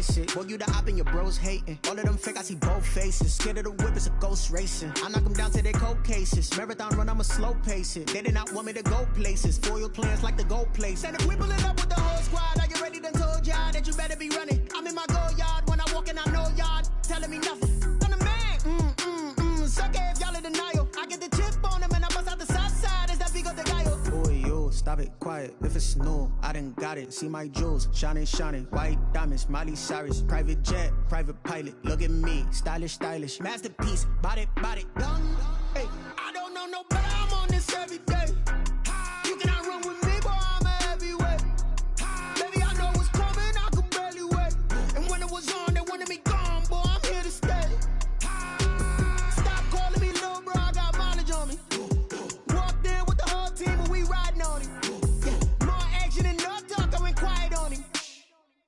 face it. Boy, you the op and your bros hating. All of them fake, I see both faces. Scared of the whip, it's a ghost racing. I knock them down to their cold cases. Marathon run, I'ma slow pace it. They did not want me to go places. Foil plans like the gold place. And if we pulling up with the whole squad, are you ready? Done told y'all that you better be running. I'm in my go yard. When I walk in, I know y'all telling me nothing. I'm the man. Suck it if y'all in denial. I get the chip on them and I bust out the south side. Is that Vigo de Gallo? Boy, yo, stop it, quiet. If it's new, I done got it. See my jewels, shining, shining. White diamonds, Miley Cyrus. Private jet, private pilot. Look at me, stylish, stylish. Masterpiece, body, done. Hey, I don't know no better. I'm on this every day. You cannot run with me, boy, I'm a heavyweight. Baby, I know what's coming, I could barely wait. And when it was on, they wanted me gone, boy, I'm here to stay. Stop calling me little bro, I got mileage on me. Walked in with the whole team and we riding on him. Yeah, more action and no talk, I went quiet on him.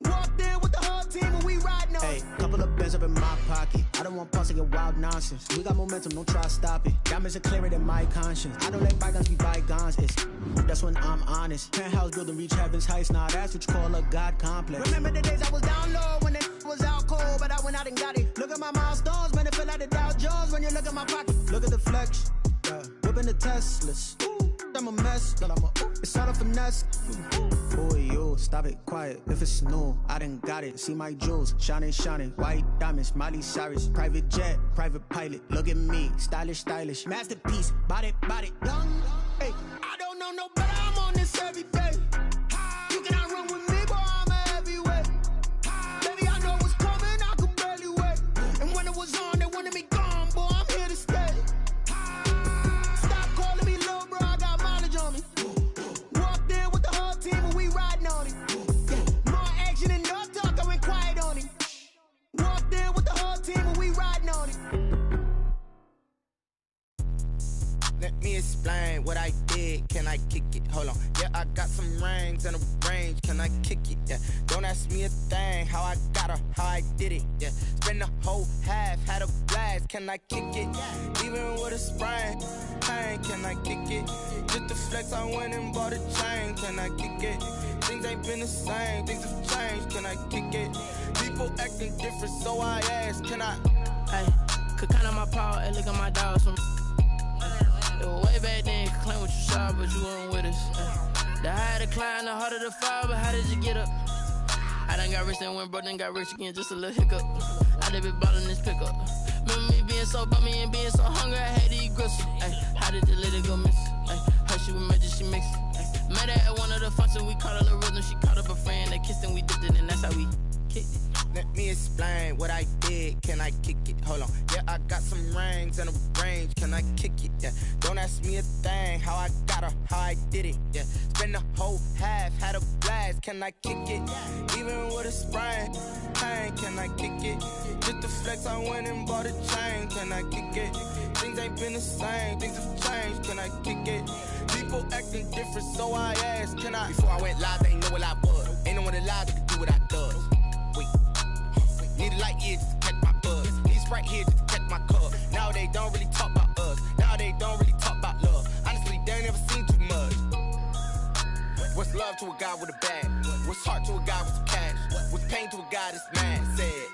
Walked in with the whole team and we riding on him. Hey, couple of bands up in my pocket. I don't want pause to get wild nonsense. We got momentum, don't try to stop it. Diamonds are clearer than my conscience. I don't let bygones be bygones. That's when I'm honest. Penthouse building, reach heaven's heights. Nah, that's what you call a God complex. Remember the days I was down low when it was out cold, but I went out and got it. Look at my milestones, man, it feel like the Dow Jones when you look at my pocket. Look at the flex, yeah. Whipping the Teslas. I'm a mess, but it's all a finesse. Boy, yo, stop it, quiet. If it's new, I done got it. See my jewels, shining, shining. White diamonds, Miley Cyrus. Private jet, private pilot. Look at me, stylish, stylish. Masterpiece, body, done. Hey, I don't know no better. I'm on this every day. You cannot run with me, boy, I'm a heavyweight. Baby, I know what's coming, I could barely wait. And when it was on, they wanted me gone, boy, I'm here to stay. Stop calling me little bro, I got mileage on me. Walked in with the whole team and we riding on him. Yeah, more action and no talk, I went quiet on him. Walked in with the whole team and we riding on him. Let me explain what I did. Can I kick it? Hold on. Yeah, I got some rings and a range. Can I kick it? Yeah. Don't ask me a thing. How I got her, how I did it. Yeah. Spend the whole half, had a blast. Can I kick it? Even with a sprain, pain. Can I kick it? Just to flex, I went and bought a chain. Can I kick it? Things ain't been the same. Things have changed. Can I kick it? People acting different, so I asked. Can I? Hey, could count on my power and look at my dogs from. It was way back then, could claim what you saw, but you weren't with us. The higher the climb, the harder the fall, but how did you get up? I done got rich and went broke, then got rich again, just a little hiccup. I done been ballin' this pickup. Remember me being so bummy and being so hungry, I had to eat gristle. How did the lady go miss? Her she was magic, she mixed. Met her at one of the functions, we caught her the rhythm, she caught up a friend, they kissed and we dipped it, and that's how we kicked it. Let me explain what I did. Can I kick it? Hold on. Yeah, I got some rings and a range. Can I kick it? Yeah. Don't ask me a thing. How I got her, how I did it. Yeah. Spend the whole half, had a blast. Can I kick it? Even with a sprain, pain. Can I kick it? Just to flex, I went and bought a chain. Can I kick it? Things ain't been the same. Things have changed. Can I kick it? People acting different, so I asked. Can I? Before I went live, they ain't know what I was. Ain't no one alive that could do what I does. Wait. Need a light here just to catch my buzz. Need Sprite here just to catch my cup. Now they don't really talk about us. Now they don't really talk about love. Honestly, they ain't never seen too much. What's love to a guy with a bag? What's heart to a guy with some cash? What's pain to a guy that's mad? Said.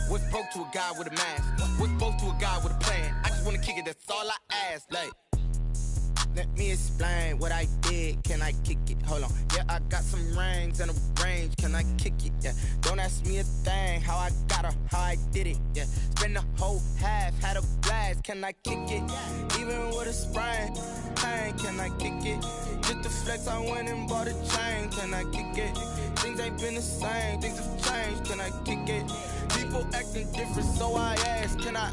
What's broke to a guy with a mask? What's both to a guy with a plan? I just wanna kick it, that's all I ask. Like, let me explain what I did. Can I kick it? Hold on. Yeah, I got some rings and a range. Can I kick it? Yeah. Don't ask me a thing. How I got her, how I did it. Yeah. Spend the whole half, had a blast. Can I kick it? Even with a sprain, pain. Can I kick it? Just to flex, I went and bought a chain. Can I kick it? Things ain't been the same. Things have changed. Can I kick it? People acting different, so I asked. Can I?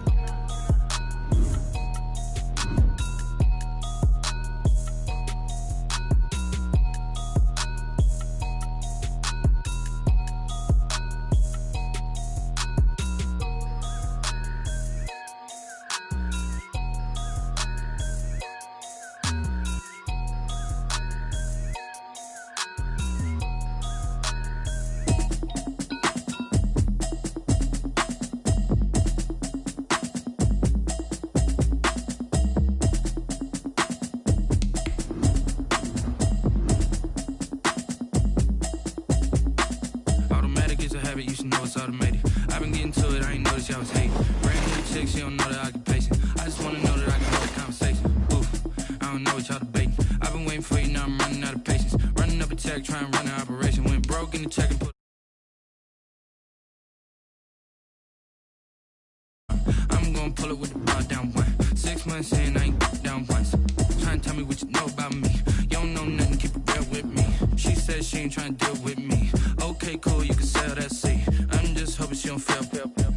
I don't know what y'all debating. I've been waiting for you, now I'm running out of patience. Running up a check, trying to run an operation. Went broke in the check and put. I'm gonna pull it with the ball down one. 6 months in, I ain't down once. Trying to tell me what you know about me. You don't know nothing, keep it real with me. She said she ain't trying to deal with me. Okay, cool, you can sell that seat. I'm just hoping she don't fail.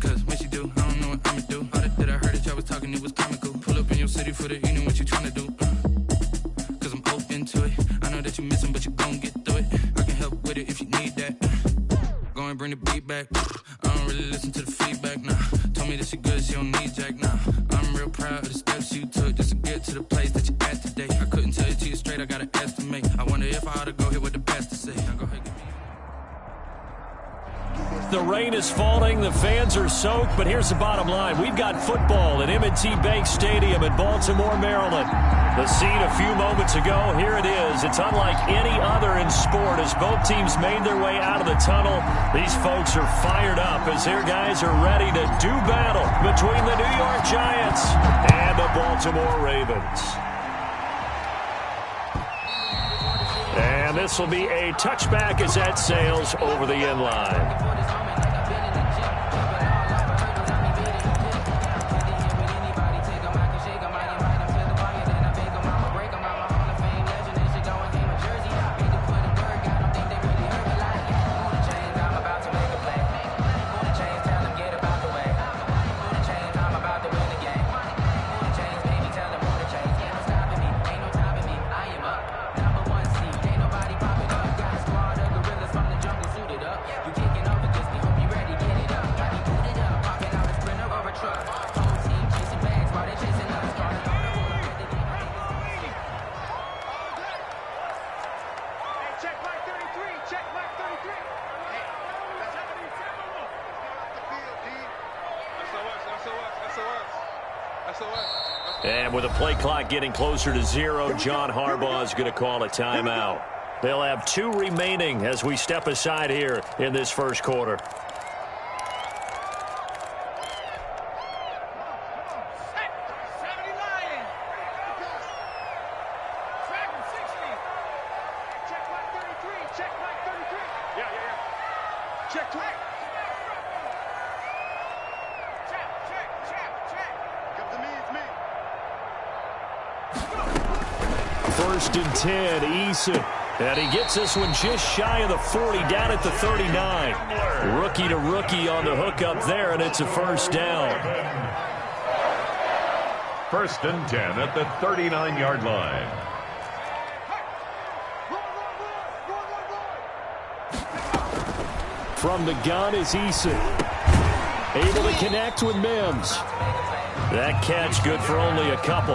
Cause when she do, I don't know what I'ma do. All that I heard that y'all was talking, it was comical. Pull up in your city for the evening, what you trying to do? Cause I'm open to it. I know that you missing, but you gon' get through it. I can help with it if you need that. Go and bring the beat back. I don't really listen to the feedback, nah. Told me that she good, she don't need Jack, nah. I'm real proud of the steps you took just to get to the place that you at today. I couldn't tell you to you straight, I gotta estimate. I wonder if I ought to go here with the best to say. Now go ahead, give me. The rain is falling, the fans are soaked, but here's the bottom line. We've got football at M&T Bank Stadium in Baltimore, Maryland. The scene a few moments ago, here it is. It's unlike any other in sport as both teams made their way out of the tunnel. These folks are fired up as their guys are ready to do battle between the New York Giants and the Baltimore Ravens. And this will be a touchback as that sails over the end line. And with the play clock getting closer to 0, John Harbaugh is going to call a timeout. They'll have 2 remaining as we step aside here in this first quarter. First and 10, Eason. And he gets this one just shy of the 40, down at the 39. Rookie to rookie on the hook up there, and it's a first down. First and 10 at the 39-yard line. From the gun is Eason. Able to connect with Mims. That catch good for only a couple.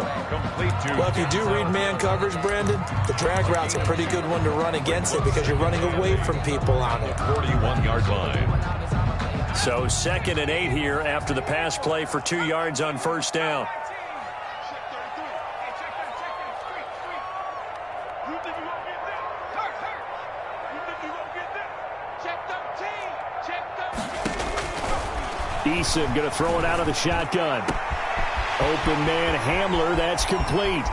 Well, if you do read man coverage, Brandon, the drag route's a pretty good one to run against it because you're running away from people on it. 41-yard line. So 2nd and 8 here after the pass play for 2 yards on first down. Eason going to throw it out of the shotgun. Open man Hamler, that's complete.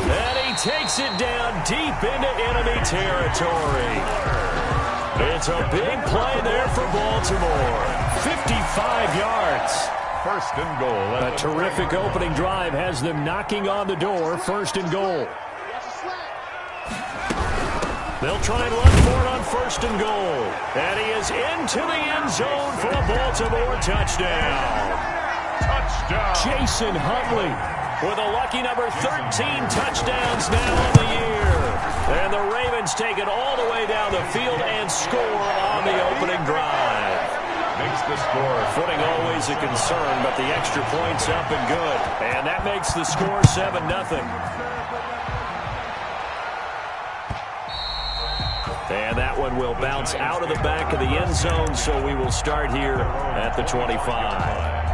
And he takes it down deep into enemy territory. It's a big play there for Baltimore. 55 yards. First and goal. A terrific opening drive has them knocking on the door. First and goal. They'll try and run for it on first and goal. And he is into the end zone for a Baltimore touchdown. Touchdown. Jason Huntley with a lucky number 13 touchdowns now on the year. And the Ravens take it all the way down the field and score on the opening drive. Makes the score. Footing always a concern, but the extra point's up and good. And that makes the score 7-0. And that one will bounce out of the back of the end zone, so we will start here at the 25.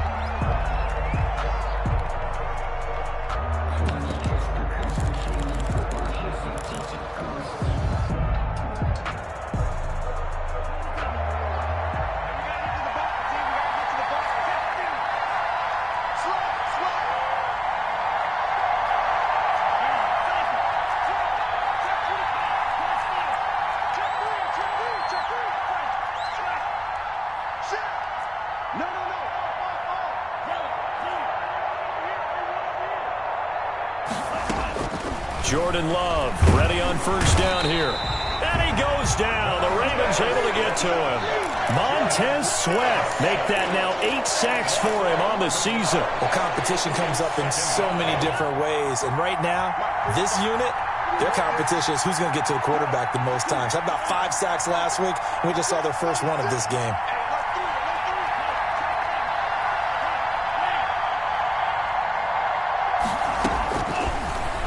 Jordan Love ready on first down here. And he goes down. The Ravens able to get to him. Montez Sweat make that now 8 sacks for him on the season. Well, competition comes up in so many different ways. And right now, this unit, their competition is who's going to get to the quarterback the most times. Had about 5 sacks last week, and we just saw their first one of this game.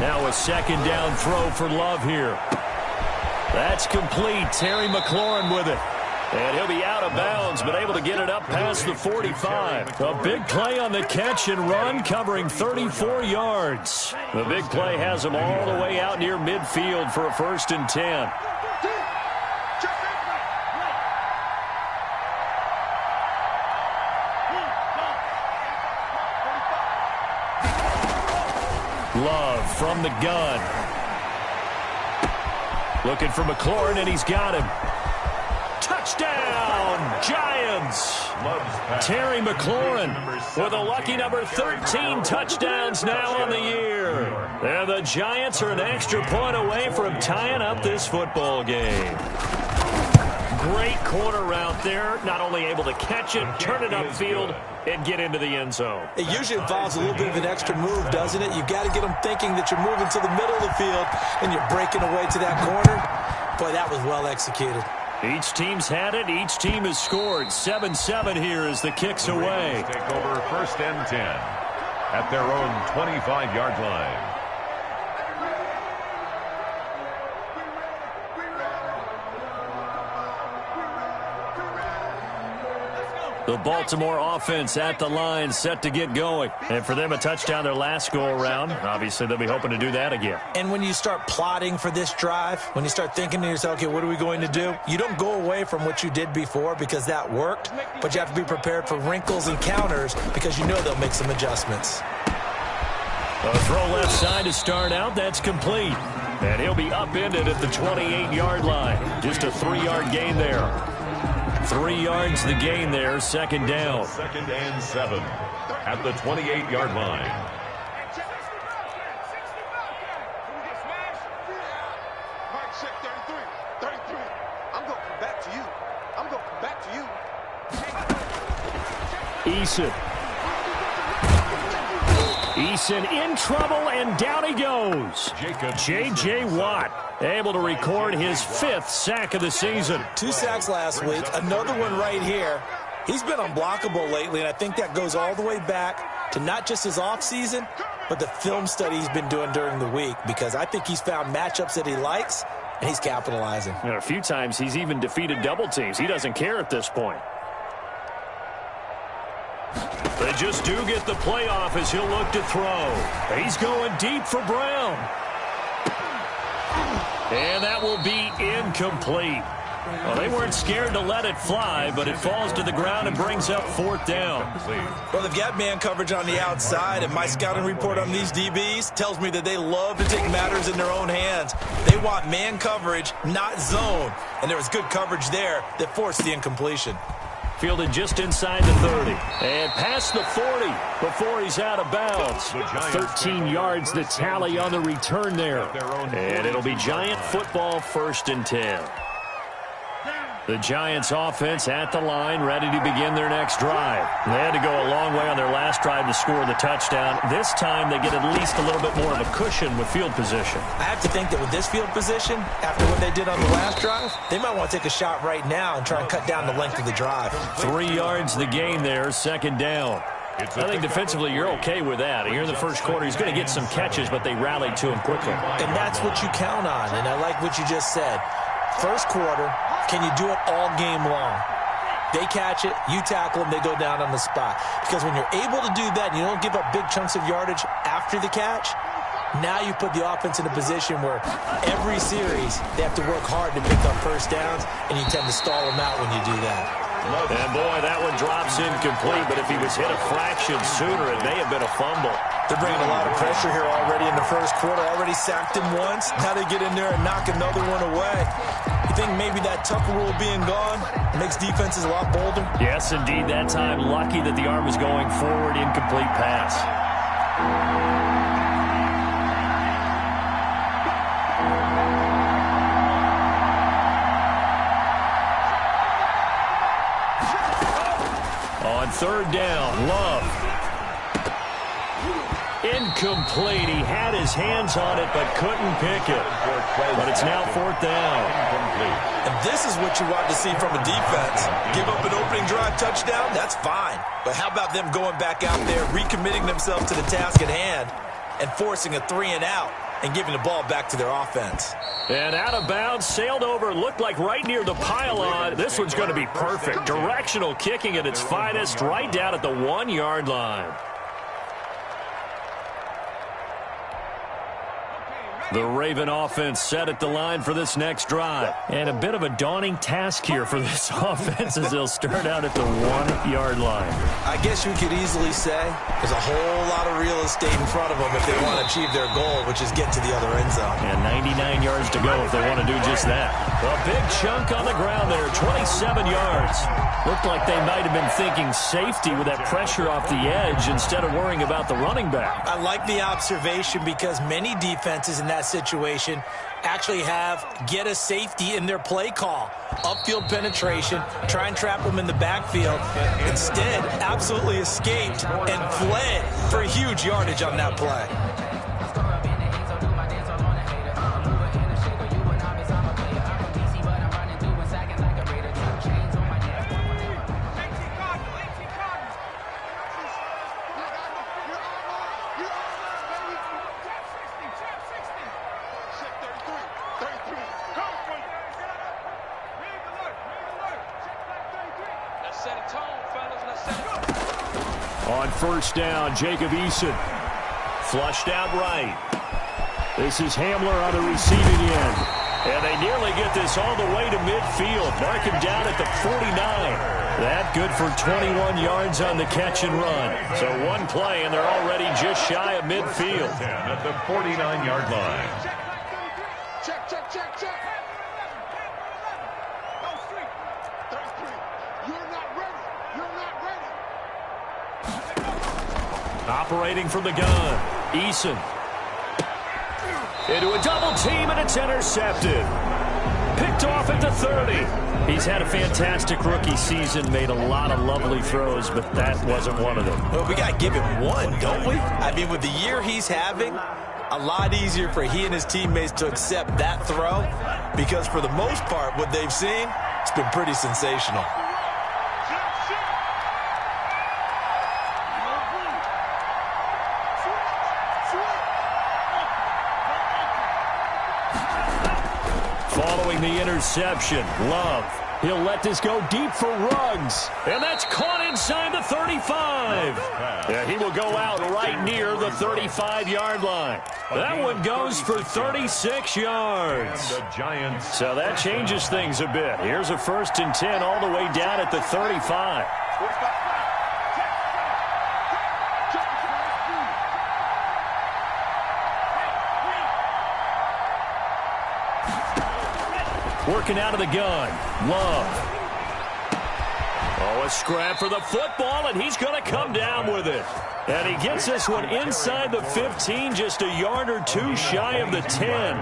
Now a second down throw for Love here. That's complete. Terry McLaurin with it. And he'll be out of bounds, but able to get it up past the 45. A big play on the catch and run, covering 34 yards. The big play has him all the way out near midfield for a 1st and 10. Love from the gun. Looking for McLaurin, and he's got him. Touchdown, Giants! Terry McLaurin with a lucky number 13 touchdowns now on the year. And the Giants are an extra point away from tying up this football game. Great corner route there. Not only able to catch it, turn it upfield, and get into the end zone. It usually involves a little bit of an extra move, doesn't it? You've got to get them thinking that you're moving to the middle of the field and you're breaking away to that corner. Boy, that was well executed. Each team's had it. Each team has scored. 7-7 here as the kick's away. Take over 1st and 10 at their own 25-yard line. The Baltimore offense at the line, set to get going. And for them, a touchdown their last go-around. Obviously, they'll be hoping to do that again. And when you start plotting for this drive, when you start thinking to yourself, okay, what are we going to do? You don't go away from what you did before because that worked, but you have to be prepared for wrinkles and counters because you know they'll make some adjustments. A throw left side to start out. That's complete. And he'll be upended at the 28-yard line. Just a 3-yard gain there. 3 yards the gain there, 2nd down. 2nd and 7 at the 28-yard line. Eason in trouble, and down he goes. J.J. Watt able to record his 5th sack of the season. 2 sacks last week, another one right here. He's been unblockable lately, and I think that goes all the way back to not just his offseason, but the film study he's been doing during the week, because I think he's found matchups that he likes, and he's capitalizing. And a few times he's even defeated double teams. He doesn't care at this point. They just do get the playoff as he'll look to throw. He's going deep for Brown. And that will be incomplete. Well, they weren't scared to let it fly, but it falls to the ground and brings up 4th down. Well, they've got man coverage on the outside, and my scouting report on these DBs tells me that they love to take matters in their own hands. They want man coverage, not zone. And there was good coverage there that forced the incompletion. Fielded just inside the 30. And past the 40 before he's out of bounds. 13 yards the tally on the return there. And it'll be Giant football, 1st and 10. The Giants offense at the line, ready to begin their next drive. They had to go a long way on their last drive to score the touchdown. This time they get at least a little bit more of a cushion with field position. I have to think that with this field position, after what they did on the last drive, they might want to take a shot right now and try and cut down the length of the drive. 3 yards the gain there, 2nd down. I think defensively you're okay with that. Here in the first quarter, he's going to get some catches, but they rallied to him quickly. And that's what you count on, and I like what you just said. First quarter, can you do it all game long? They catch it, you tackle them, they go down on the spot. Because when you're able to do that and you don't give up big chunks of yardage after the catch, now you put the offense in a position where every series they have to work hard to pick up first downs, and you tend to stall them out when you do that. And boy, that one drops incomplete, but if he was hit a fraction sooner, it may have been a fumble. They're bringing a lot of pressure here already in the first quarter. Already sacked him once. Now they get in there and knock another one away. You think maybe that Tucker rule being gone makes defenses a lot bolder? Yes, indeed. That time, lucky that the arm was going forward, incomplete pass. third down. Love. Incomplete. He had his hands on it but couldn't pick it. But it's now fourth down. And this is what you want to see from a defense. Give up an opening drive touchdown, that's fine. But how about them going back out there, recommitting themselves to the task at hand, and forcing a 3-and-out and giving the ball back to their offense. And out of bounds, sailed over, looked like right near the pylon. This one's going to be perfect. Directional kicking at its finest, right down at the 1-yard line. The Raven offense set at the line for this next drive. And a bit of a daunting task here for this offense as they'll start out at the 1-yard line. I guess you could easily say there's a whole lot of real estate in front of them if they want to achieve their goal, which is get to the other end zone. And 99 yards to go if they want to do just that. A big chunk on the ground there, 27 yards. Looked like they might have been thinking safety with that pressure off the edge instead of worrying about the running back. I like the observation because many defenses in that situation actually have get a safety in their play call. Upfield penetration, try and trap them in the backfield. Instead, absolutely escaped and fled for huge yardage on that play. On first down, Jacob Eason. Flushed out right. This is Hamler on the receiving end. And they nearly get this all the way to midfield. Mark him down at the 49. That good for 21 yards on the catch and run. So one play, and they're already just shy of midfield. At the 49-yard line. Check. Operating from the gun, Eason. Into a double team, and it's intercepted. Picked off at the 30. He's had a fantastic rookie season, made a lot of lovely throws, but that wasn't one of them. Well, we got to give him one, don't we? I mean, with the year he's having, a lot easier for he and his teammates to accept that throw because for the most part, what they've seen, it's been pretty sensational. Following the interception, Love. He'll let this go deep for Ruggs. And that's caught inside the 35. Yeah, he will go out right near the 35-yard line. That one goes for 36 yards. So that changes things a bit. Here's a 1st and 10 all the way down at the 35. Working out of the gun. Love. Oh, a scrap for the football, and he's going to come down with it. And he gets this one inside the 15, just a yard or two shy of the 10.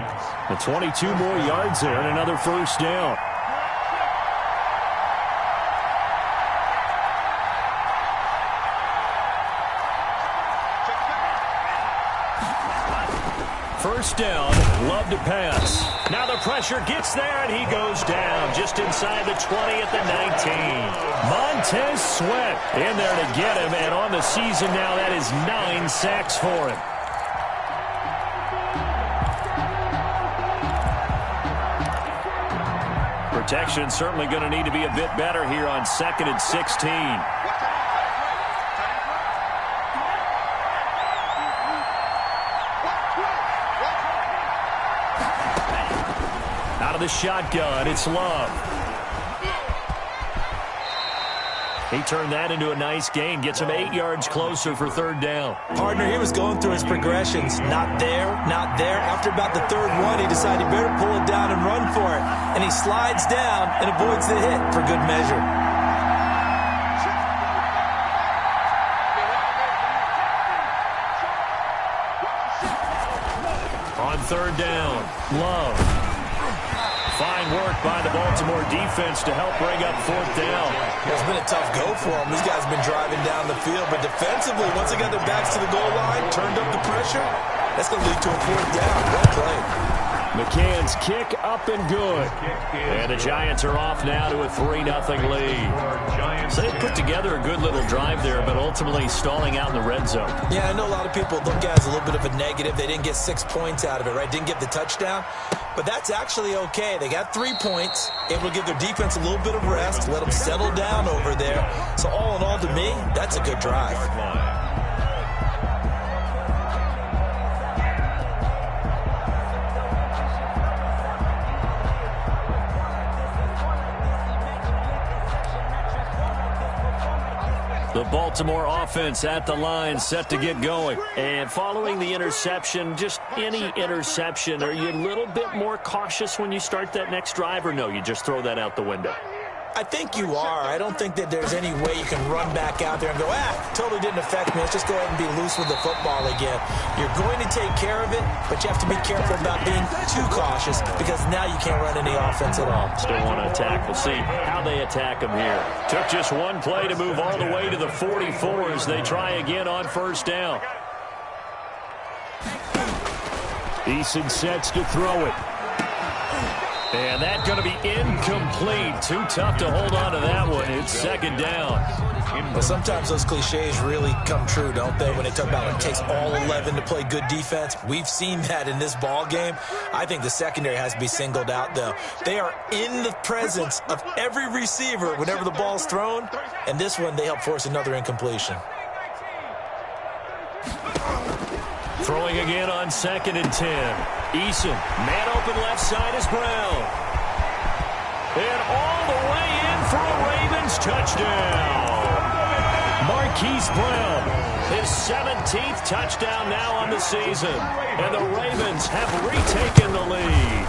The 22 more yards there and another first down. First down, Love to pass. Now the pressure gets there, and he goes down just inside the 20 at the 19. Montez Sweat in there to get him, and on the season now, that is 9 sacks for him. Protection certainly going to need to be a bit better here on 2nd and 16. The shotgun, it's Love. He turned that into a nice gain, gets him 8 yards closer for 3rd down. Partner, he was going through his progressions. Not there, not there. After about the 3rd one, he decided he better pull it down and run for it. And he slides down and avoids the hit for good measure. On 3rd down, Love. Fine work by the Baltimore defense to help bring up fourth down. It's been a tough go for them. These guys have been driving down the field, but defensively, once they got their backs to the goal line, turned up the pressure, that's going to lead to a fourth down. Well played. McCann's kick up and good. And the Giants are off now to a 3-0 lead. So they put together a good little drive there, but ultimately stalling out in the red zone. Yeah, I know a lot of people look at it as a little bit of a negative. They didn't get 6 points out of it, right? Didn't get the touchdown. But that's actually okay. They got 3 points, able to give their defense a little bit of rest, let them settle down over there. So all in all, to me, that's a good drive. The Baltimore offense at the line, set to get going. And following the interception, just any interception, are you a little bit more cautious when you start that next drive, or no, you just throw that out the window? I think you are. I don't think that there's any way you can run back out there and go, totally didn't affect me. Let's just go ahead and be loose with the football again. You're going to take care of it, but you have to be careful about being too cautious because now you can't run any offense at all. Still want to attack. We'll see how they attack them here. Took just one play to move all the way to the 44 as they try again on first down. Eason sets to throw it. And that's going to be incomplete. Too tough to hold on to that one. It's second down. But sometimes those cliches really come true, don't they? When they talk about it takes all 11 to play good defense. We've seen that in this ball game. I think the secondary has to be singled out, though. They are in the presence of every receiver whenever the ball's thrown. And this one, they help force another incompletion. Throwing again on 2nd and 10. Eason, man open left side is Brown. And all the way in for a Ravens touchdown. Marquise Brown, his 17th touchdown now on the season. And the Ravens have retaken the lead.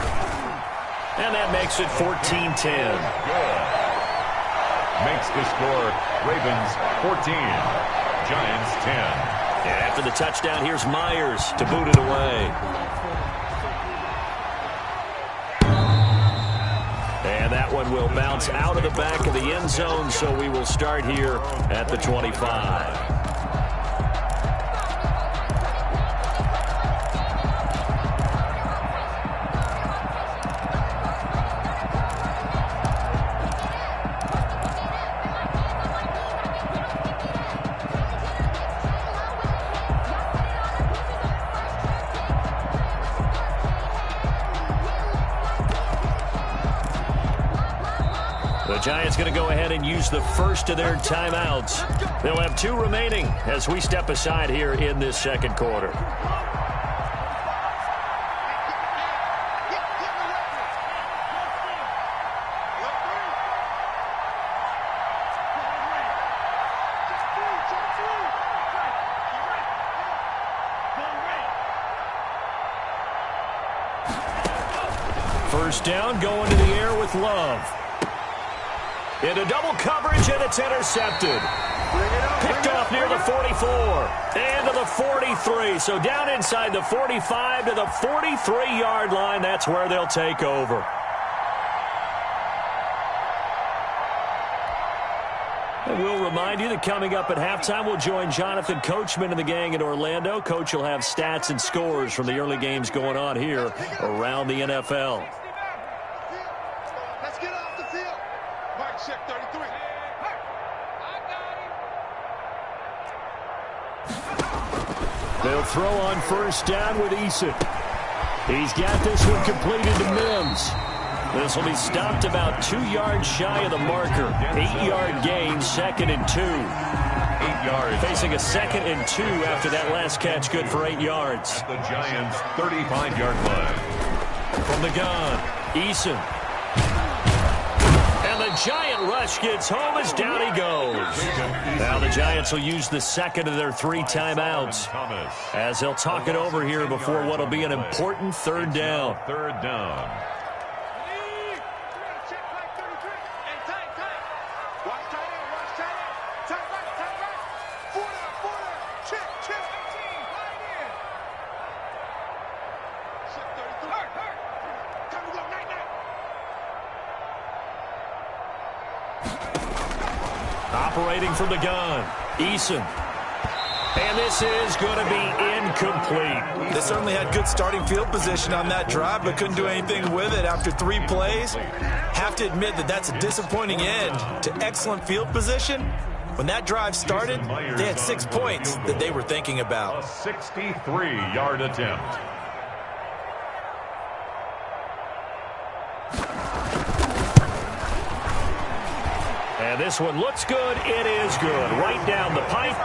And that makes it 14-10. Makes the score Ravens 14, Giants 10. And after the touchdown, here's Myers to boot it away. And that one will bounce out of the back of the end zone, so we will start here at the 25. The Giants going to go ahead and use the first of their timeouts. They'll have 2 remaining as we step aside here in this second quarter. First down, going to the air with Love. Into double coverage, and it's intercepted. Picked off near the 44 and to the 43. So down inside the 45 to the 43-yard line. That's where they'll take over. And we'll remind you that coming up at halftime, we'll join Jonathan Coachman and the gang in Orlando. Coach will have stats and scores from the early games going on here around the NFL. Let's get off the field. Mike, check 33. They'll throw on first down with Eason. He's got this one completed to Mims. This will be stopped about 2 yards shy of the marker. 8-yard gain, 2nd and 2. 8 yards. Facing a 2nd and 2 after that last catch, good for 8 yards. At the Giants' 35-yard line. From the gun, Eason. And the Giant rush gets home as down he goes. Now the Giants will use the second of their 3 timeouts as they'll talk it over here before what will be an important third down. Third down. Operating from the gun, Eason. And this is going to be incomplete. They certainly had good starting field position on that drive, but couldn't do anything with it after 3 plays. Have to admit that that's a disappointing end to excellent field position. When that drive started, they had 6 points that they were thinking about. A 63-yard attempt. And this one looks good. It is good. Right down the pipe.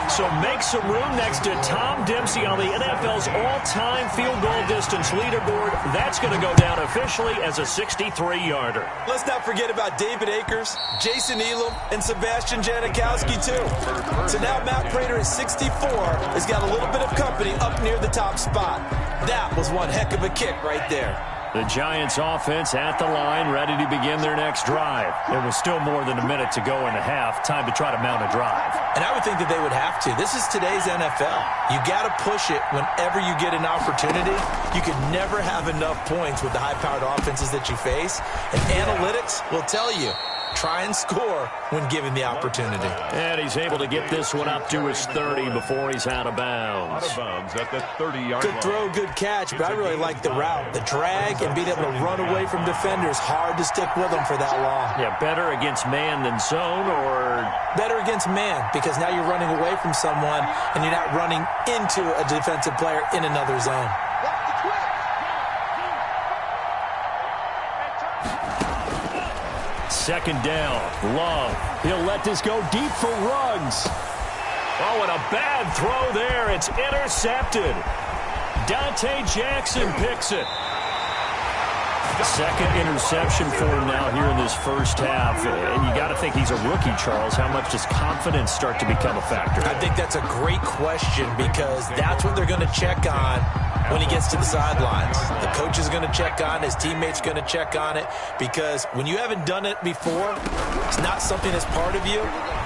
So make some room next to Tom Dempsey on the NFL's all-time field goal distance leaderboard. That's going to go down officially as a 63-yarder. Let's not forget about David Akers, Jason Elam, and Sebastian Janikowski, too. So now Matt Prater at 64 has got a little bit of company up near the top spot. That was one heck of a kick right there. The Giants offense at the line, ready to begin their next drive. There was still more than a minute to go in the half. Time to try to mount a drive. And I would think that they would have to. This is today's NFL. You got to push it whenever you get an opportunity. You could never have enough points with the high-powered offenses that you face. And analytics will tell you, try and score when given the opportunity. And he's able to get this one up to his 30 before he's out of bounds. Out of bounds at the 30-yard line. Good throw, good catch, but I really like the route. The drag and being able to run away from defenders. Hard to stick with them for that long. Yeah, better against man than zone, or better against man, because now you're running away from someone and you're not running into a defensive player in another zone. Second down, Love. He'll let this go deep for Ruggs. Oh, and a bad throw there. It's intercepted. Dante Jackson picks it. Second interception for him now here in this first half. And you got to think he's a rookie, Charles. How much does confidence start to become a factor? I think that's a great question, because that's what they're going to check on when he gets to the sidelines. The coach is going to check on, his teammates going to check on it, because when you haven't done it before, it's not something that's part of you.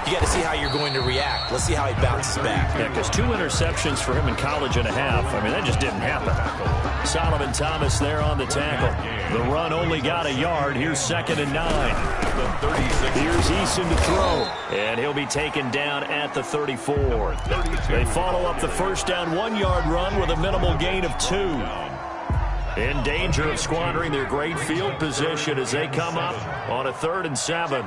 You got to see how you're going to react. Let's see how he bounces back. Yeah, because 2 interceptions for him in college and a half. I mean, that just didn't happen. Solomon Thomas there on the tackle. The run only got a yard. Here's 2nd and 9. Here's Eason to throw. And he'll be taken down at the 34. They follow up the first down 1-yard run with a minimal gain of 2. In danger of squandering their great field position as they come up on a 3rd and 7.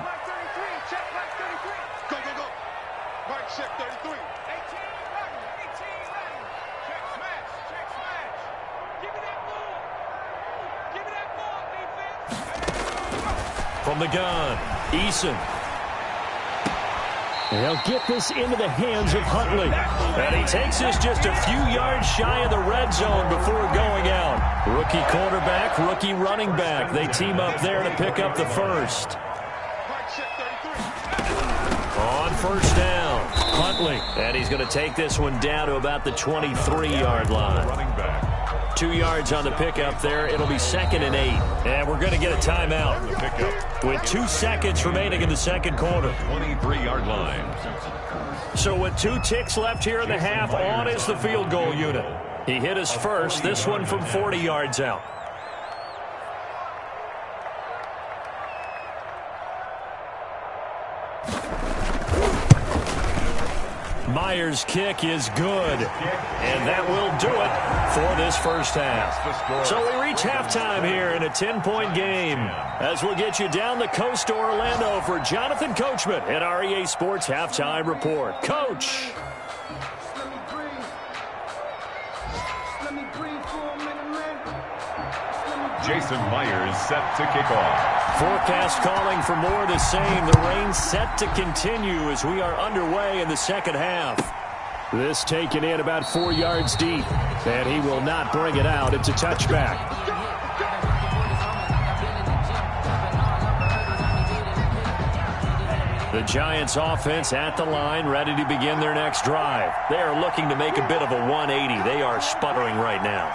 From the gun, Eason. They'll get this into the hands of Huntley. And he takes this just a few yards shy of the red zone before going out. Rookie quarterback, rookie running back. They team up there to pick up the first. On first down, Huntley. And he's going to take this one down to about the 23-yard line. Running back. 2 yards on the pickup there. It'll be 2nd and 8. And we're going to get a timeout with 2 seconds remaining in the second quarter. 23-yard line. So with 2 ticks left here in the half, on is the field goal unit. He hit his first, this one from 40 yards out. Myers' kick is good, and that will do it for this first half. So we reach halftime here in a 10-point game, as we'll get you down the coast to Orlando for Jonathan Coachman at our EA Sports Halftime Report. Coach. Jason Myers set to kick off. Forecast calling for more of the same. The rain set to continue as we are underway in the second half. This taken in about 4 yards deep, and he will not bring it out. It's a touchback. The Giants offense at the line, ready to begin their next drive. They are looking to make a bit of a 180. They are sputtering right now.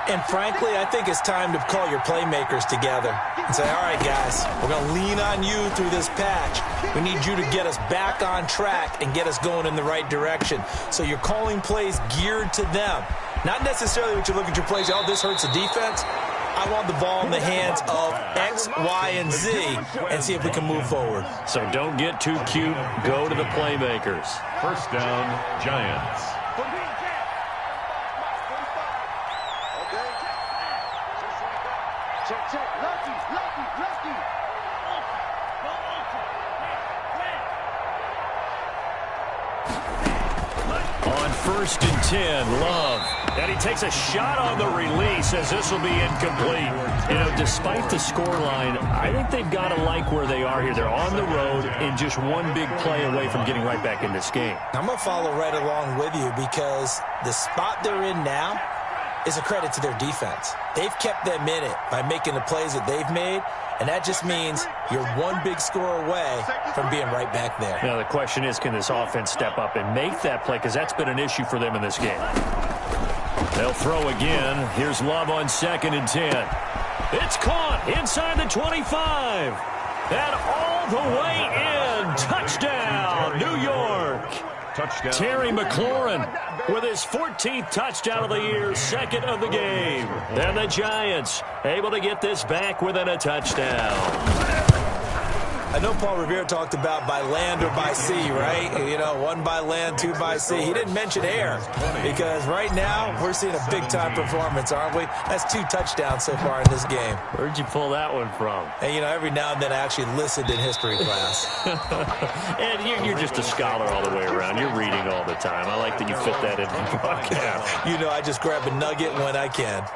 And frankly, I think it's time to call your playmakers together and say, all right, guys, we're going to lean on you through this patch. We need you to get us back on track and get us going in the right direction. So you're calling plays geared to them. Not necessarily what you look at your plays, oh, this hurts the defense. I want the ball in the hands of X, Y, and Z and see if we can move forward. So don't get too cute. Go to the playmakers. First down, Giants. On 1st and 10, Love. And he takes a shot on the release as this will be incomplete. You know, despite the scoreline, I think they've got to like where they are here. They're on the road and just one big play away from getting right back in this game. I'm going to follow right along with you because the spot they're in now is a credit to their defense. They've kept them in it by making the plays that they've made, and that just means you're one big score away from being right back there. Now, the question is, can this offense step up and make that play? Because that's been an issue for them in this game. They'll throw again. Here's Love on 2nd and 10. It's caught inside the 25. And all the way in. Touchdown, New York. Touchdown. Terry McLaurin with his 14th touchdown of the year, 2nd of the game. And the Giants able to get this back within a touchdown. I know Paul Revere talked about by land or by sea, right? You know, 1 by land, 2 by sea. He didn't mention air because right now we're seeing a big-time performance, aren't we? That's 2 touchdowns so far in this game. Where'd you pull that one from? And, you know, every now and then I actually listened in history class. And you're just a scholar all the way around. You're reading all the time. I like that you fit that into the broadcast. You know, I just grab a nugget when I can.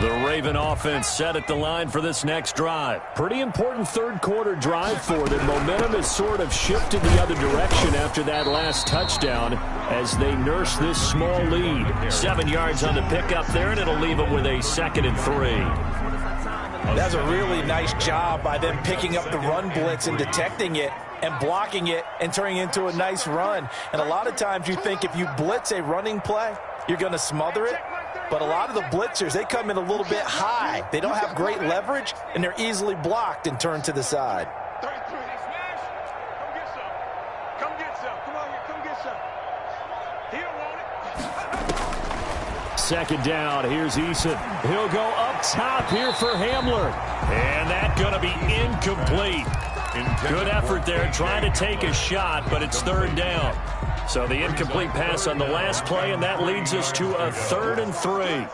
The Raven offense set at the line for this next drive. Pretty important third quarter drive for them. Momentum has sort of shifted the other direction after that last touchdown as they nurse this small lead. 7 yards on the pickup there, and it'll leave them with a 2nd and 3. That's a really nice job by them picking up the run blitz and detecting it and blocking it and turning it into a nice run. And a lot of times you think if you blitz a running play, you're going to smother it. But a lot of the blitzers, they come in a little bit high. They don't have great leverage, and they're easily blocked and turned to the side. 33. Come get some. Come on here. Come get some. He don't want it. 2nd down. Here's Eason. He'll go up top here for Hamler. And that's going to be incomplete. Good effort there trying to take a shot, but it's 3rd down. So the incomplete pass on the last play, and that leads us to a 3rd and 3.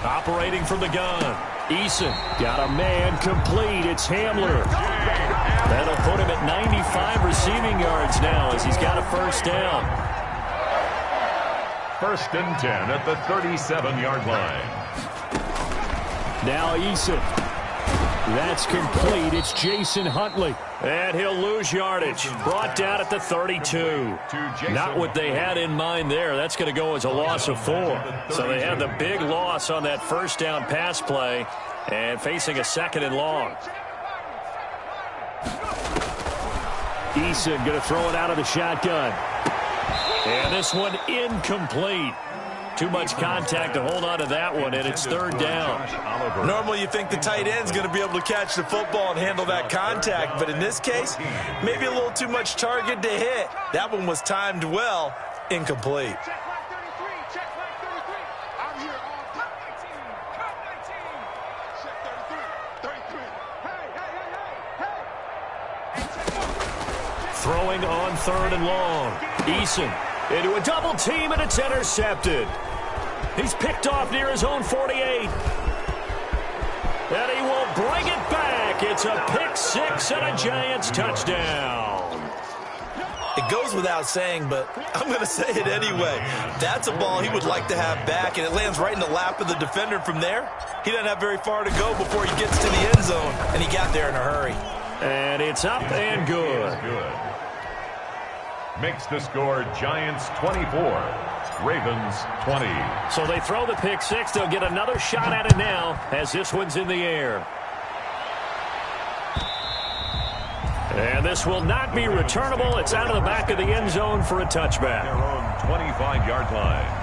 Operating from the gun. Eason got a man complete. It's Hamler. That'll put him at 95 receiving yards now as he's got a 1st down. 1st and 10 at the 37-yard line. Now Eason. That's complete. It's Jason Huntley. And he'll lose yardage. Brought down at the 32. Not what they had in mind there. That's going to go as a loss of 4. So they had the big loss on that 1st down pass play and facing a 2nd and long. Eason going to throw it out of the shotgun. And this one incomplete. Too much contact to hold on to that one, and it's 3rd down. Normally you think the tight end's going to be able to catch the football and handle that contact, but in this case, maybe a little too much target to hit. That one was timed well, incomplete. Throwing on 3rd and long. Eason into a double team, and it's intercepted. He's picked off near his own 48. And he will bring it back. It's a pick 6 and a Giants touchdown. It goes without saying, but I'm going to say it anyway. That's a ball he would like to have back, and it lands right in the lap of the defender from there. He doesn't have very far to go before he gets to the end zone, and he got there in a hurry. And it's up and good. Makes the score Giants 24. Ravens 20. So they throw the pick 6. They'll get another shot at it now as this one's in the air. And this will not be returnable. It's out of the back of the end zone for a touchback. Their own 25-yard line.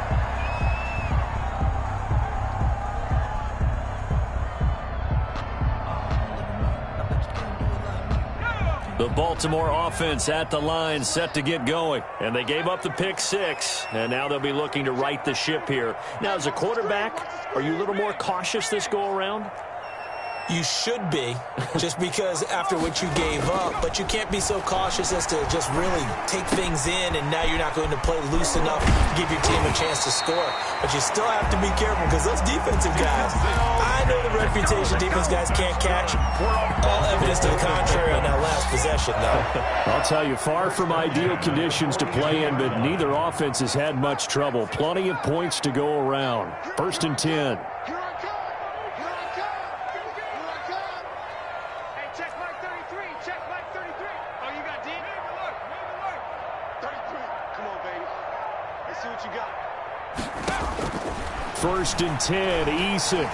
The Baltimore offense at the line, set to get going. And they gave up the pick 6, and now they'll be looking to right the ship here. Now, as a quarterback, are you a little more cautious this go-around? You should be, just because after what you gave up, but you can't be so cautious as to just really take things in, and now you're not going to play loose enough to give your team a chance to score. But you still have to be careful because those defensive guys, I know the reputation defense guys can't catch. All evidence to the contrary on that last possession, though. I'll tell you, far from ideal conditions to play in, but neither offense has had much trouble. Plenty of points to go around. 1st and 10. First and 10, Eason.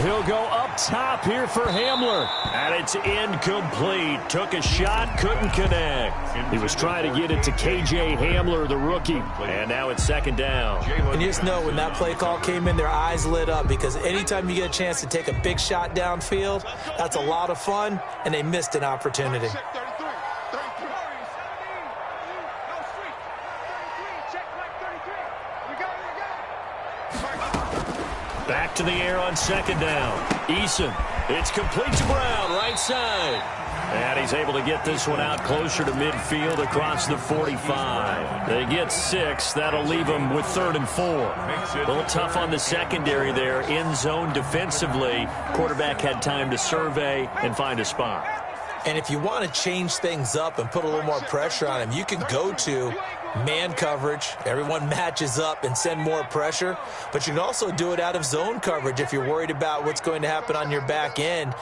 He'll go up top here for Hamler. And it's incomplete. Took a shot, couldn't connect. He was trying to get it to K.J. Hamler, the rookie. And now it's 2nd down. And you just know when that play call came in, their eyes lit up because anytime you get a chance to take a big shot downfield, that's a lot of fun, and they missed an opportunity. Back to the air on 2nd down. Eason. It's complete to Brown, right side. And he's able to get this one out closer to midfield across the 45. They get 6. That'll leave them with 3rd and 4. A little tough on the secondary there. In zone defensively. Quarterback had time to survey and find a spot. And if you want to change things up and put a little more pressure on him, you can go to man coverage. Everyone matches up and send more pressure. But you can also do it out of zone coverage if you're worried about what's going to happen on your back end.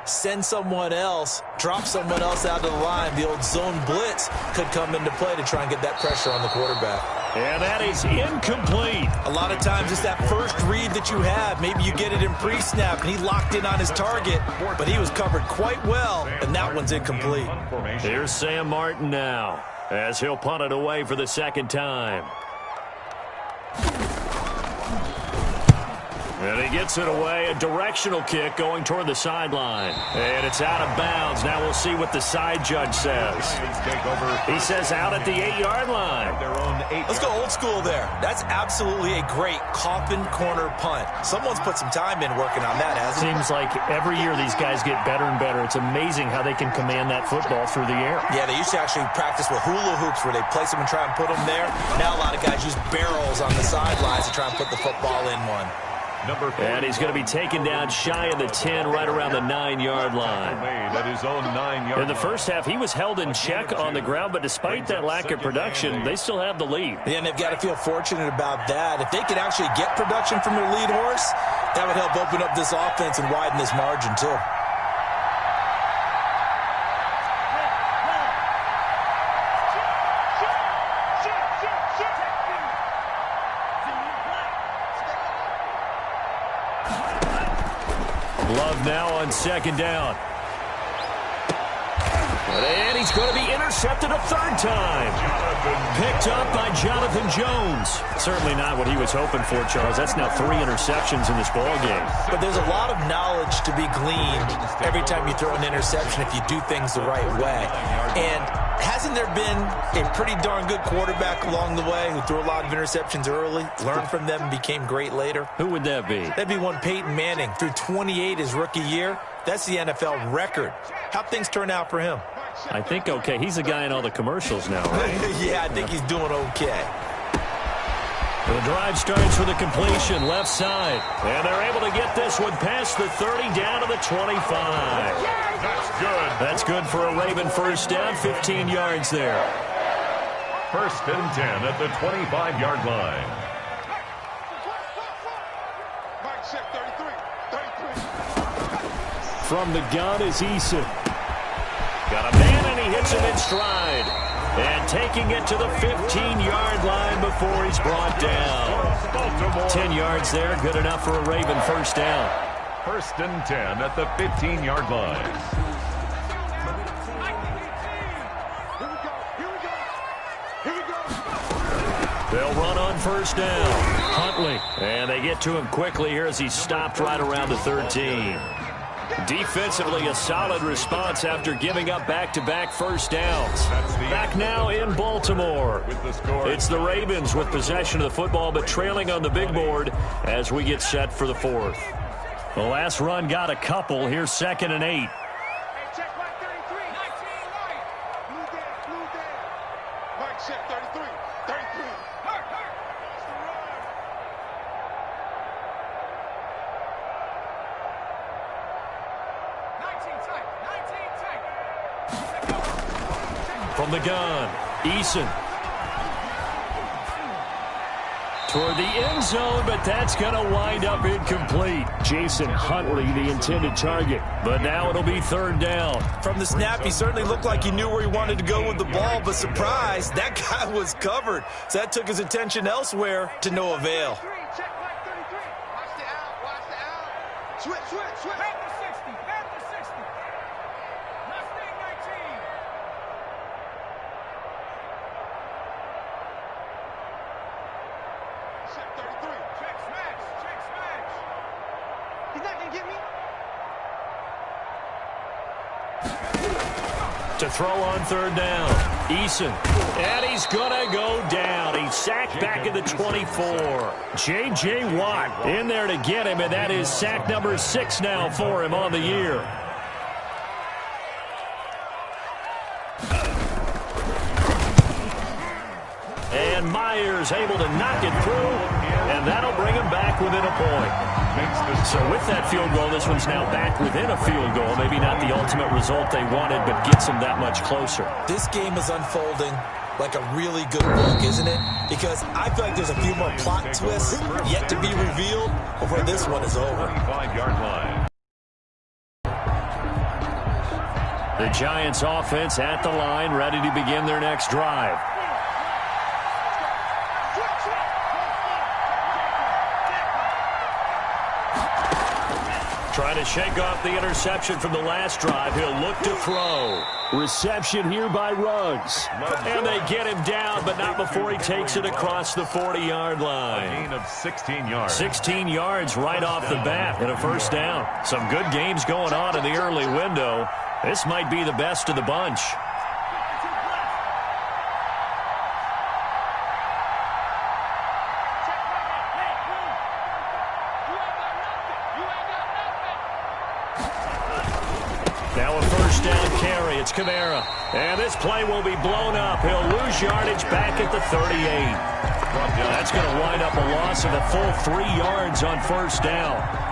Send someone else, drop someone else out of the line. The old zone blitz could come into play to try and get that pressure on the quarterback. And that is incomplete. A lot of times it's that first read that you have. Maybe you get it in pre-snap, and he locked in on his target, but he was covered quite well, and that one's incomplete. Here's Sam Martin now, as he'll punt it away for the 2nd time. And he gets it away, a directional kick going toward the sideline. And it's out of bounds. Now we'll see what the side judge says. He says out at the 8-yard line. Let's go old school there. That's absolutely a great coffin corner punt. Someone's put some time in working on that, hasn't it? Seems like every year these guys get better and better. It's amazing how they can command that football through the air. Yeah, they used to actually practice with hula hoops where they place them and try and put them there. Now a lot of guys use barrels on the sidelines to try and put the football in one. And he's going to be taken down shy of the 10, right around the 9-yard line. In the first half, he was held in check on the ground, but despite that lack of production, they still have the lead. Yeah, and they've got to feel fortunate about that. If they could actually get production from their lead horse, that would help open up this offense and widen this margin, too. Love now on 2nd down. And he's going to be intercepted a 3rd time. Picked up by Jonathan Jones. Certainly not what he was hoping for, Charles. That's now 3 interceptions in this ballgame. But there's a lot of knowledge to be gleaned every time you throw an interception if you do things the right way. And hasn't there been a pretty darn good quarterback along the way who threw a lot of interceptions early, learned from them, and became great later? Who would that be? That'd be one Peyton Manning. Threw 28 his rookie year. That's the NFL record. How'd things turn out for him? I think okay. He's the guy in all the commercials now, right? Yeah, I think he's doing okay. The drive starts with a completion left side. And they're able to get this one past the 30 down to the 25. That's good. That's good for a Raven first down, 15 yards there. 1st and 10 at the 25-yard line. From the gun is Eason. Got a man, and he hits him in stride. And taking it to the 15-yard line before he's brought down. 10 yards there, good enough for a Raven first down. 1st and 10 at the 15-yard line. They'll run on first down. Huntley. And they get to him quickly here as he's stopped right around the 13. Defensively, a solid response after giving up back-to-back first downs. Back now in Baltimore. It's the Ravens with possession of the football, but trailing on the big board as we get set for the fourth. The last run got a couple. Here's 2nd and 8. From the gun, Eason. Toward the end zone, but that's going to wind up incomplete. Jason Huntley, the intended target. But now it'll be 3rd down. From the snap, he certainly looked like he knew where he wanted to go with the ball, but surprise, that guy was covered. So that took his attention elsewhere to no avail. Switch. Back to 60. Mustang 19. Check 33. Check smash. He's not going to get me. To throw on 3rd down, Eason. And he's going to go down. He's sacked back at the 24. J.J. Watt in there to get him, and that is sack number 6 now for him on the year. And Myers able to knock it through, and that'll bring him back within a point. So with that field goal, this one's now back within a field goal. Maybe not the ultimate result they wanted, but gets them that much closer. This game is unfolding like a really good book, isn't it? Because I feel like there's a few more plot twists yet to be revealed before this one is over. 25-yard line. The Giants offense at the line, ready to begin their next drive. Trying to shake off the interception from the last drive. He'll look to throw. Reception here by Ruggs. And they get him down, but not before he takes it across the 40-yard line. A gain of 16 yards. 16 yards right off the bat and a 1st down. Some good games going on in the early window. This might be the best of the bunch. Now a 1st down carry. It's Kamara. And this play will be blown up. He'll lose yardage back at the 38. That's going to wind up a loss of a full 3 yards on 1st down.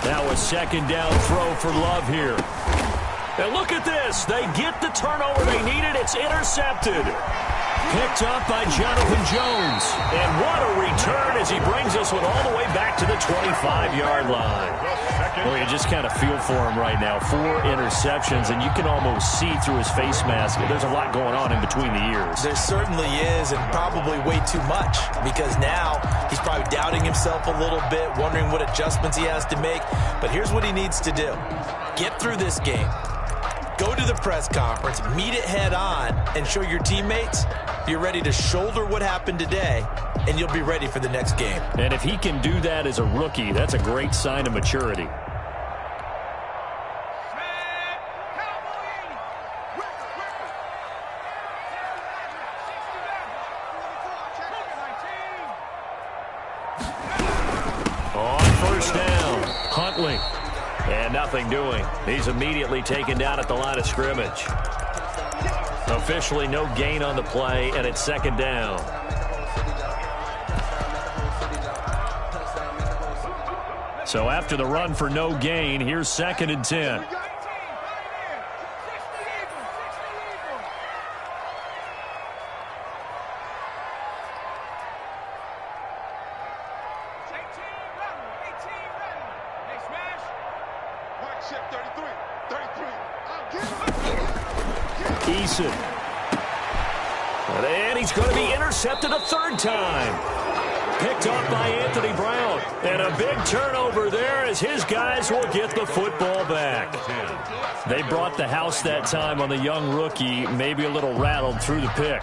Now a 2nd down throw for Love here. And look at this. They get the turnover they needed. It's intercepted. Picked up by Jonathan Jones. And what a return as he brings us one all the way back to the 25-yard line. Well, you just kind of feel for him right now. 4 interceptions, and you can almost see through his face mask. There's a lot going on in between the ears. There certainly is, and probably way too much, because now he's probably doubting himself a little bit, wondering what adjustments he has to make. But here's what he needs to do. Get through this game. Go to the press conference, meet it head on, and show your teammates you're ready to shoulder what happened today, and you'll be ready for the next game. And if he can do that as a rookie, that's a great sign of maturity. On 1st down, Huntley. And nothing doing. He's immediately taken down at the line of scrimmage. Officially no gain on the play, and it's 2nd down. So after the run for no gain, here's 2nd and 10. Eason. And he's going to be intercepted a third time. Picked off by Anthony Brown. And a big turnover there as his guys will get the football back. They brought the house that time on the young rookie, maybe a little rattled through the pick.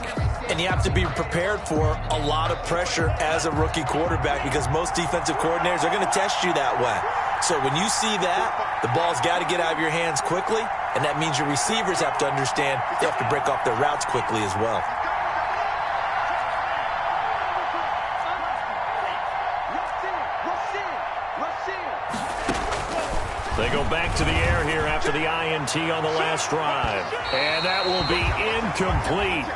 And you have to be prepared for a lot of pressure as a rookie quarterback because most defensive coordinators are going to test you that way. So when you see that, the ball's got to get out of your hands quickly, and that means your receivers have to understand they have to break off their routes quickly as well. They go back to the air here after the INT on the last drive. And that will be incomplete.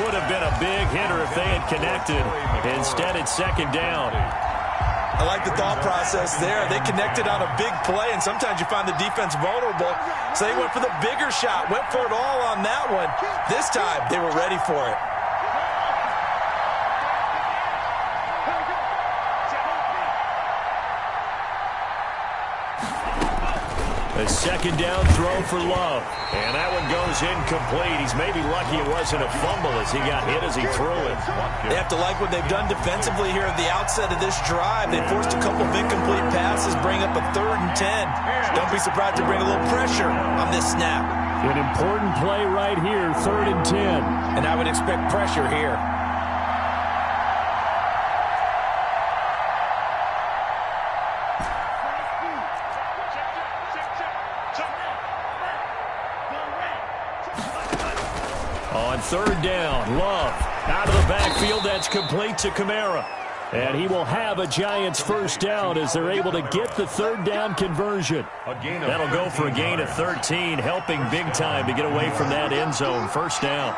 Would have been a big hitter if they had connected. Instead, it's second down. I like the thought process there. They connected on a big play, and sometimes you find the defense vulnerable. So they went for the bigger shot, went for it all on that one. This time, they were ready for it. A second down throw for Love. And that one goes incomplete. He's maybe lucky it wasn't a fumble as he got hit as he threw it. They have to like what they've done defensively here at the outset of this drive. They forced a couple of incomplete passes, bring up a 3rd and 10. Don't be surprised to bring a little pressure on this snap. An important play right here, 3rd and 10. And I would expect pressure here. On 3rd down, Love out of the backfield. That's complete to Kamara. And he will have a Giants first down as they're able to get the 3rd down conversion. That'll go for a gain of 13, helping big time to get away from that end zone. First down.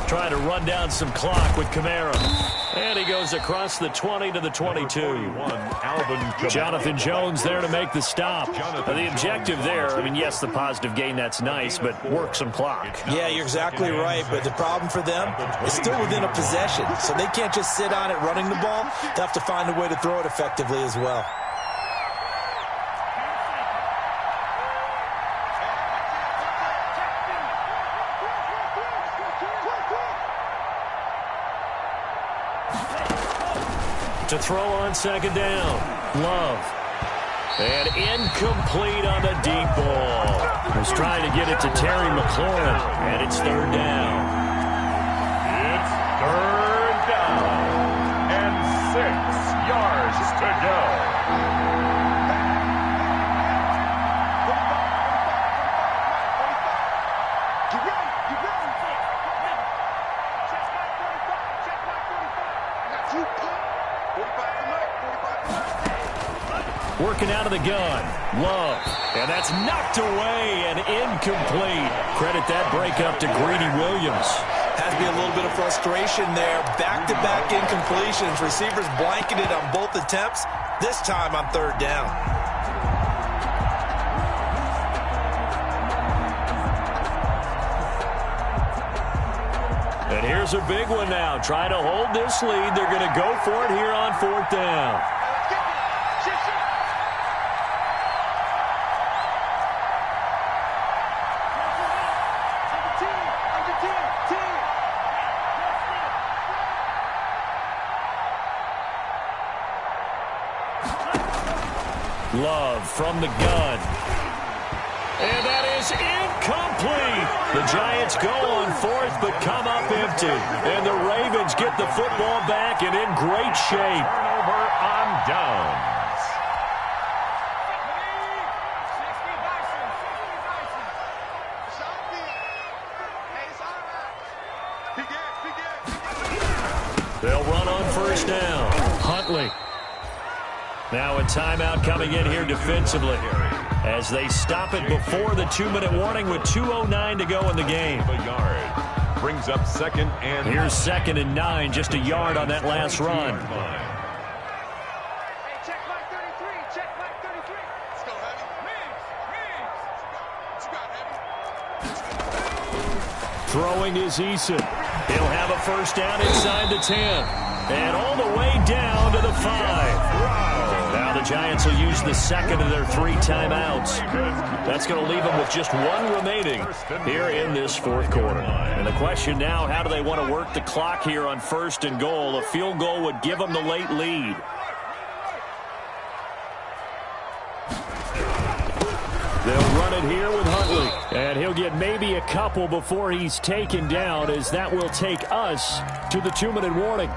Trying to run down some clock with Kamara. And he goes across the 20 to the 22. Jonathan Jones there to make the stop. The objective there, I mean, yes, the positive gain, that's nice, but work some clock. Yeah, you're exactly right, but the problem for them is still within a possession. So they can't just sit on it running the ball. They have to find a way to throw it effectively as well. To throw on second down, Love. And incomplete on the deep ball. Was trying to get it to Terry McLaurin, and it's 3rd down. It's 3rd down and 6 yards to go. Working out of the gun, Love, and that's knocked away and incomplete. Credit that breakup to Greedy Williams. Has to be a little bit of frustration there. Back-to-back incompletions. Receivers blanketed on both attempts, this time on 3rd down. And here's a big one now. Trying to hold this lead. They're going to go for it here on 4th down. Love from the gun. And that is incomplete. The Giants go on 4th but come up empty. And the Ravens get the football back and in great shape. Turnover on downs. They'll run on 1st down. Huntley. Now a timeout coming in here defensively as they stop it before the 2-minute warning with 2:09 to go in the game. A yard brings up 2nd and here's 2nd and 9, just a yard on that last run. Check back 33. Check back 33. Let's go, Heavy. What you got, Heavy? Throwing is Eason. He'll have a first down inside the 10. And all the way down to the 5. Now the Giants will use the second of their 3 timeouts. That's going to leave them with just 1 remaining here in this fourth quarter. And the question now, how do they want to work the clock here on first and goal? A field goal would give them the late lead. They'll run it here with Huntley. And he'll get maybe a couple before he's taken down, as that will take us to the 2-minute warning.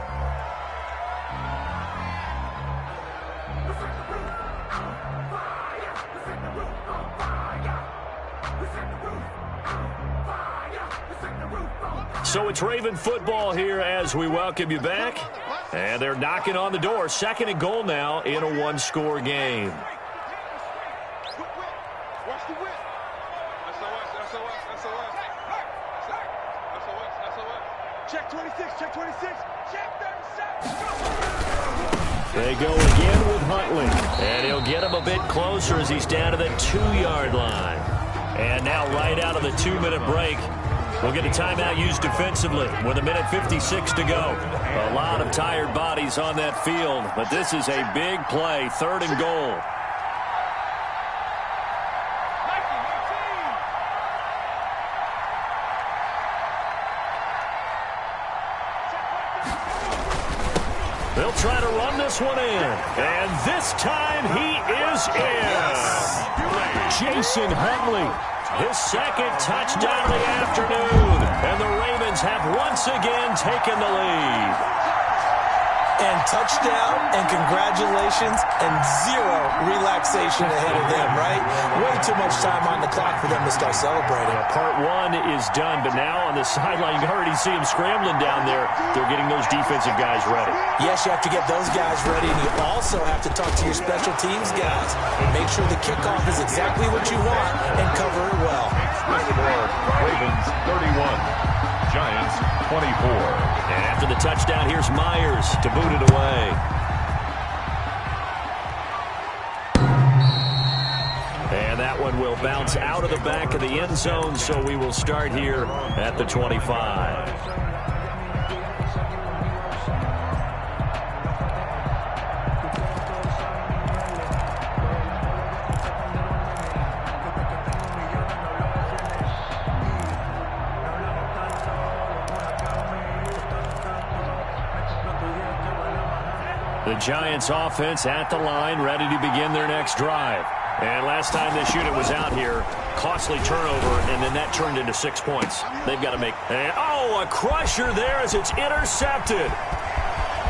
So it's Raven football here as we welcome you back. And they're knocking on the door. Second and goal now in a 1-score game. Check 26, check 26, check 37. They go again with Huntley. And he'll get him a bit closer as he's down to the 2-yard line. And now right out of the 2-minute break, we'll get a timeout used defensively with 1:56 to go. A lot of tired bodies on that field, but this is a big play, 3rd and goal. They'll try to run this one in. And this time he is in. Jason Huntley, his second touchdown of the afternoon. And the Ravens have once again taken the lead. And touchdown, and congratulations, and 0 relaxation ahead of them, right? Way too much time on the clock for them to start celebrating. Part 1 is done, but now on the sideline, you can already see them scrambling down there. They're getting those defensive guys ready. Yes, you have to get those guys ready, and you also have to talk to your special teams guys. Make sure the kickoff is exactly what you want and cover it well. Ravens 31. Giants 24. And after the touchdown, here's Myers to boot it away. And that one will bounce out of the back of the end zone, so we will start here at the 25. The Giants offense at the line, ready to begin their next drive. And last time this unit was out here, costly turnover, and then that turned into 6 points. They've got to make... a crusher there as it's intercepted.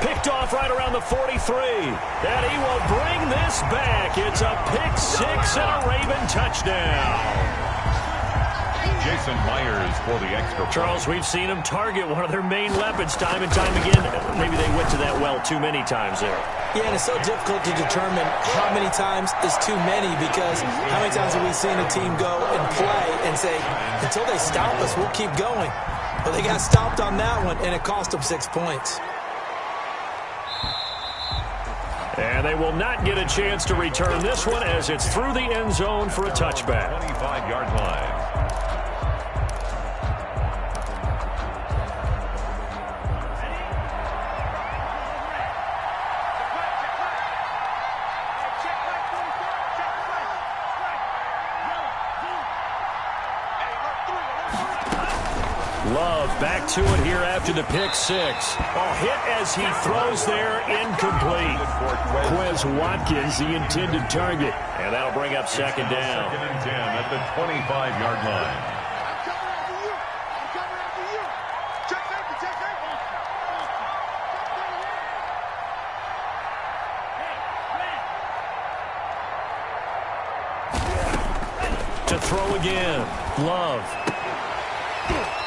Picked off right around the 43. And he will bring this back. It's a pick 6 and a Raven touchdown. Jason Myers for the extra point. Charles, we've seen them target one of their main weapons time and time again. Maybe they went to that well too many times there. Yeah, and it's so difficult to determine how many times is too many, because how many times have we seen a team go and play and say, until they stop us, we'll keep going. But they got stopped on that one, and it cost them 6 points. And they will not get a chance to return this one as it's through the end zone for a touchback. 25-yard line. Love back to it here after the pick 6. Hit as he throws there, incomplete. Quez Watkins, the intended target. And that'll bring up second down. 2nd and 10 at the 25-yard line. I'm coming after you. Check safety, check safety. To throw again. Love.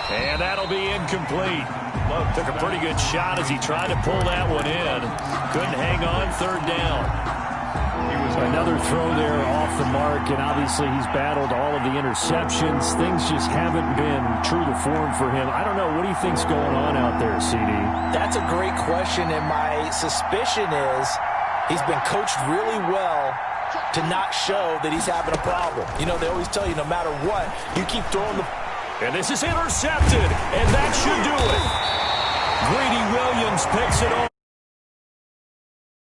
And that'll be incomplete. Love took a pretty good shot as he tried to pull that one in. Couldn't hang on, 3rd down. Another throw there off the mark, and obviously he's battled all of the interceptions. Things just haven't been true to form for him. I don't know. What do you think's going on out there, CD? That's a great question, and my suspicion is he's been coached really well to not show that he's having a problem. You know, they always tell you no matter what, you keep throwing the And this is intercepted, and that should do it. Greedy Williams picks it